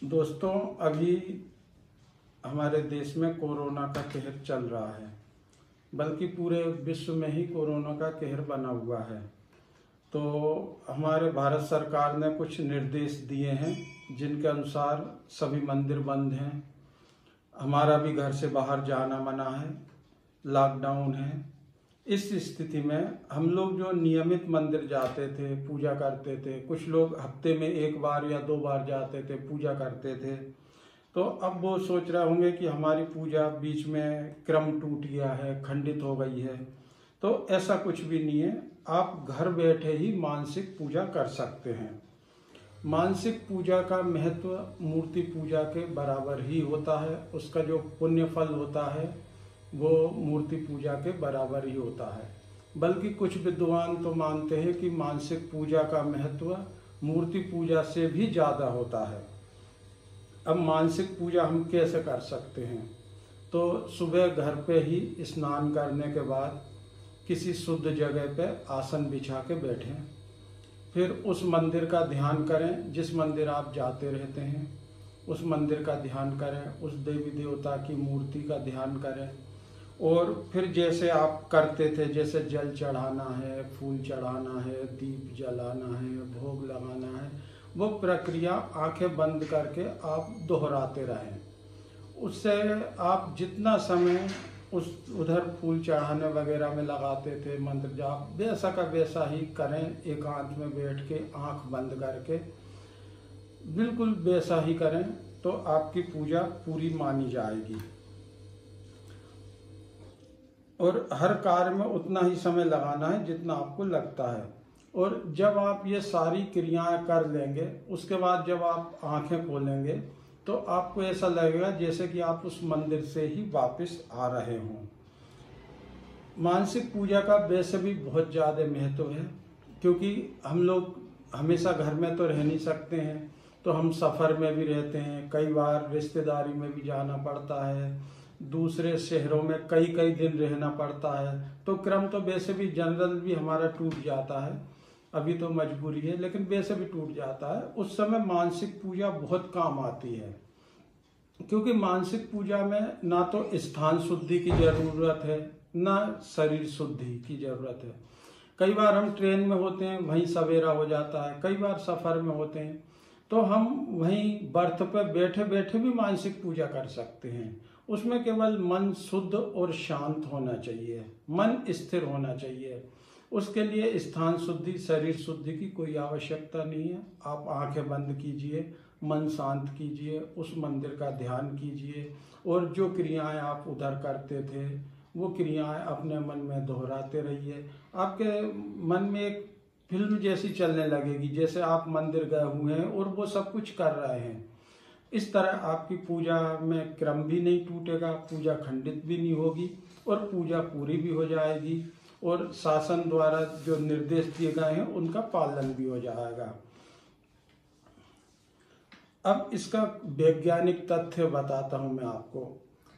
दोस्तों, अभी हमारे देश में कोरोना का कहर चल रहा है, बल्कि पूरे विश्व में ही कोरोना का कहर बना हुआ है। तो हमारे भारत सरकार ने कुछ निर्देश दिए हैं जिनके अनुसार सभी मंदिर बंद हैं, हमारा भी घर से बाहर जाना मना है, लॉकडाउन है। इस स्थिति में हम लोग जो नियमित मंदिर जाते थे, पूजा करते थे, कुछ लोग हफ्ते में 1 बार या 2 बार जाते थे, पूजा करते थे, तो अब वो सोच रहे होंगे कि हमारी पूजा बीच में क्रम टूट गया है, खंडित हो गई है। तो ऐसा कुछ भी नहीं है, आप घर बैठे ही मानसिक पूजा कर सकते हैं। मानसिक पूजा का महत्व मूर्ति पूजा के बराबर ही होता है। उसका जो पुण्य फल होता है वो मूर्ति पूजा के बराबर ही होता है। बल्कि कुछ विद्वान तो मानते हैं कि मानसिक पूजा का महत्व मूर्ति पूजा से भी ज़्यादा होता है। अब मानसिक पूजा हम कैसे कर सकते हैं? तो सुबह घर पे ही स्नान करने के बाद किसी शुद्ध जगह पे आसन बिछा के बैठें, फिर उस मंदिर का ध्यान करें जिस मंदिर आप जाते रहते हैं, उस मंदिर का ध्यान करें, उस देवी देवता की मूर्ति का ध्यान करें। और फिर जैसे आप करते थे, जैसे जल चढ़ाना है, फूल चढ़ाना है, दीप जलाना है, भोग लगाना है, वो प्रक्रिया आंखें बंद करके आप दोहराते रहें। उससे आप जितना समय उधर फूल चढ़ाने वगैरह में लगाते थे, मंत्र जाप, वैसा का वैसा ही करें। एकांत में बैठ के आंख बंद करके बिल्कुल वैसा ही करें, तो आपकी पूजा पूरी मानी जाएगी। और हर कार्य में उतना ही समय लगाना है जितना आपको लगता है। और जब आप ये सारी क्रियाएं कर लेंगे, उसके बाद जब आप आंखें खोलेंगे तो आपको ऐसा लगेगा जैसे कि आप उस मंदिर से ही वापस आ रहे हों। मानसिक पूजा का वैसे भी बहुत ज़्यादा महत्व है, क्योंकि हम लोग हमेशा घर में तो रह नहीं सकते हैं, तो हम सफ़र में भी रहते हैं, कई बार रिश्तेदारी में भी जाना पड़ता है, दूसरे शहरों में कई कई दिन रहना पड़ता है। तो क्रम तो वैसे भी जनरल भी हमारा टूट जाता है, अभी तो मजबूरी है, लेकिन वैसे भी टूट जाता है। उस समय मानसिक पूजा बहुत काम आती है, क्योंकि मानसिक पूजा में ना तो स्थान शुद्धि की जरूरत है, ना शरीर शुद्धि की जरूरत है। कई बार हम ट्रेन में होते हैं, वहीं सवेरा हो जाता है, कई बार सफ़र में होते हैं, तो हम वहीं बर्थ पर बैठे बैठे भी मानसिक पूजा कर सकते हैं। उसमें केवल मन शुद्ध और शांत होना चाहिए, मन स्थिर होना चाहिए। उसके लिए स्थान शुद्धि, शरीर शुद्धि की कोई आवश्यकता नहीं है। आप आंखें बंद कीजिए, मन शांत कीजिए, उस मंदिर का ध्यान कीजिए, और जो क्रियाएं आप उधर करते थे वो क्रियाएं अपने मन में दोहराते रहिए। आपके मन में एक फिल्म जैसी चलने लगेगी, जैसे आप मंदिर गए हुए हैं और वो सब कुछ कर रहे हैं। इस तरह आपकी पूजा में क्रम भी नहीं टूटेगा, पूजा खंडित भी नहीं होगी, और पूजा पूरी भी हो जाएगी, और शासन द्वारा जो निर्देश दिए गए हैं उनका पालन भी हो जाएगा। अब इसका वैज्ञानिक तथ्य बताता हूं मैं आपको।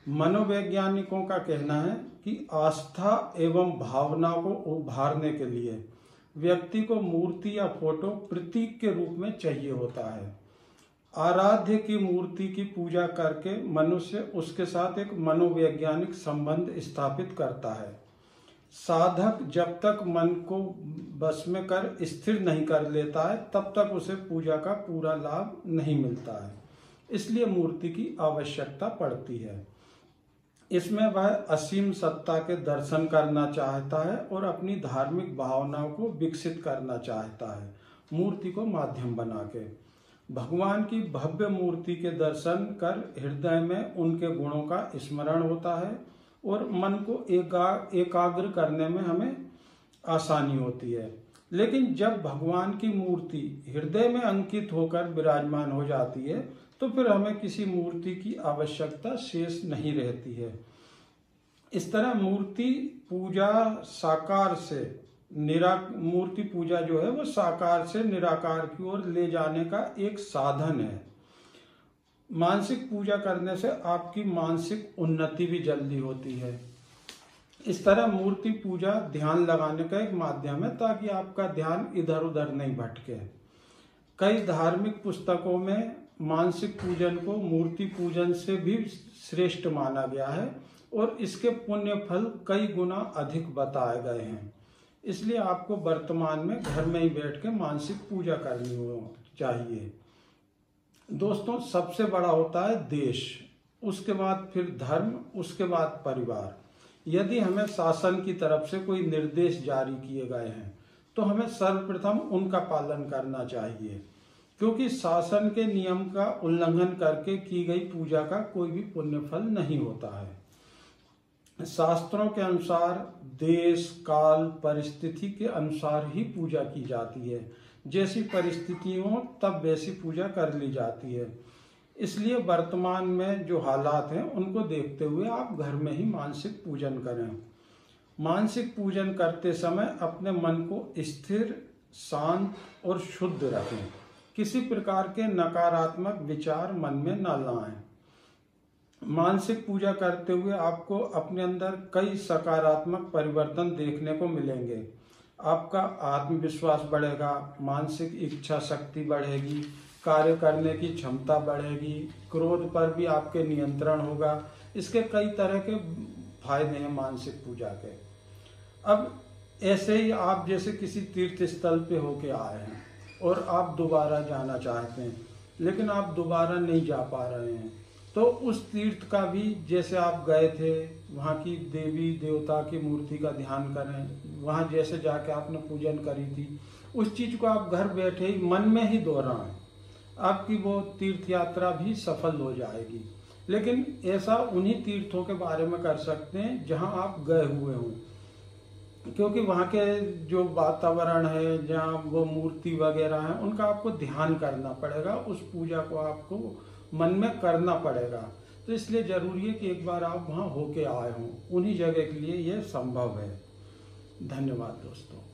मनोवैज्ञानिकों का कहना है कि आस्था एवं भावना को उभारने के लिए व्यक्ति को मूर्ति या फोटो प्रतीक के रूप में चाहिए होता है। आराध्य की मूर्ति की पूजा करके मनुष्य उसके साथ एक मनोवैज्ञानिक संबंध स्थापित करता है। साधक जब तक मन को बस में कर स्थिर नहीं कर लेता है, तब तक उसे पूजा का पूरा लाभ नहीं मिलता है। इसलिए मूर्ति की आवश्यकता पड़ती है। इसमें वह असीम सत्ता के दर्शन करना चाहता है और अपनी धार्मिक भावनाओं को विकसित करना चाहता है, मूर्ति को माध्यम बना के। भगवान की भव्य मूर्ति के दर्शन कर हृदय में उनके गुणों का स्मरण होता है और मन को एकाग्र करने में हमें आसानी होती है। लेकिन जब भगवान की मूर्ति हृदय में अंकित होकर विराजमान हो जाती है, तो फिर हमें किसी मूर्ति की आवश्यकता शेष नहीं रहती है। इस तरह मूर्ति पूजा मूर्ति पूजा जो है वो साकार से निराकार की ओर ले जाने का एक साधन है। मानसिक पूजा करने से आपकी मानसिक उन्नति भी जल्दी होती है। इस तरह मूर्ति पूजा ध्यान लगाने का एक माध्यम है, ताकि आपका ध्यान इधर उधर नहीं भटके। कई धार्मिक पुस्तकों में मानसिक पूजन को मूर्ति पूजन से भी श्रेष्ठ माना गया है और इसके पुण्य फल कई गुना अधिक बताए गए हैं। इसलिए आपको वर्तमान में घर में ही बैठ के मानसिक पूजा करनी चाहिए। दोस्तों, सबसे बड़ा होता है देश, उसके बाद फिर धर्म, उसके बाद परिवार। यदि हमें शासन की तरफ से कोई निर्देश जारी किए गए हैं तो हमें सर्वप्रथम उनका पालन करना चाहिए, क्योंकि शासन के नियम का उल्लंघन करके की गई पूजा का कोई भी पुण्य फल नहीं होता है। शास्त्रों के अनुसार देश काल परिस्थिति के अनुसार ही पूजा की जाती है। जैसी परिस्थिति हो तब वैसी पूजा कर ली जाती है। इसलिए वर्तमान में जो हालात हैं उनको देखते हुए आप घर में ही मानसिक पूजन करें। मानसिक पूजन करते समय अपने मन को स्थिर, शांत और शुद्ध रखें। किसी प्रकार के नकारात्मक विचार मन में न लाएं। मानसिक पूजा करते हुए आपको अपने अंदर कई सकारात्मक परिवर्तन देखने को मिलेंगे। आपका आत्मविश्वास बढ़ेगा, मानसिक इच्छा शक्ति बढ़ेगी, कार्य करने की क्षमता बढ़ेगी, क्रोध पर भी आपके नियंत्रण होगा। इसके कई तरह के फायदे हैं मानसिक पूजा के। अब ऐसे ही आप जैसे किसी तीर्थ स्थल पे होके आए हैं और आप दोबारा जाना चाहते हैं, लेकिन आप दोबारा नहीं जा पा रहे हैं, तो उस तीर्थ का भी जैसे आप गए थे वहाँ की देवी देवता की मूर्ति का ध्यान करें। वहाँ जैसे जाके आपने पूजन करी थी उस चीज को आप घर बैठे ही मन में ही दोहराएं। आपकी वो तीर्थ यात्रा भी सफल हो जाएगी। लेकिन ऐसा उन्हीं तीर्थों के बारे में कर सकते हैं जहां आप गए हुए हों, क्योंकि वहाँ के जो वातावरण है, जहाँ वो मूर्ति वगैरह है, उनका आपको ध्यान करना पड़ेगा। उस पूजा को आपको मन में करना पड़ेगा। तो इसलिए जरूरी है कि एक बार आप वहाँ होके आए हों। उन्हीं जगह के लिए ये संभव है। धन्यवाद दोस्तों।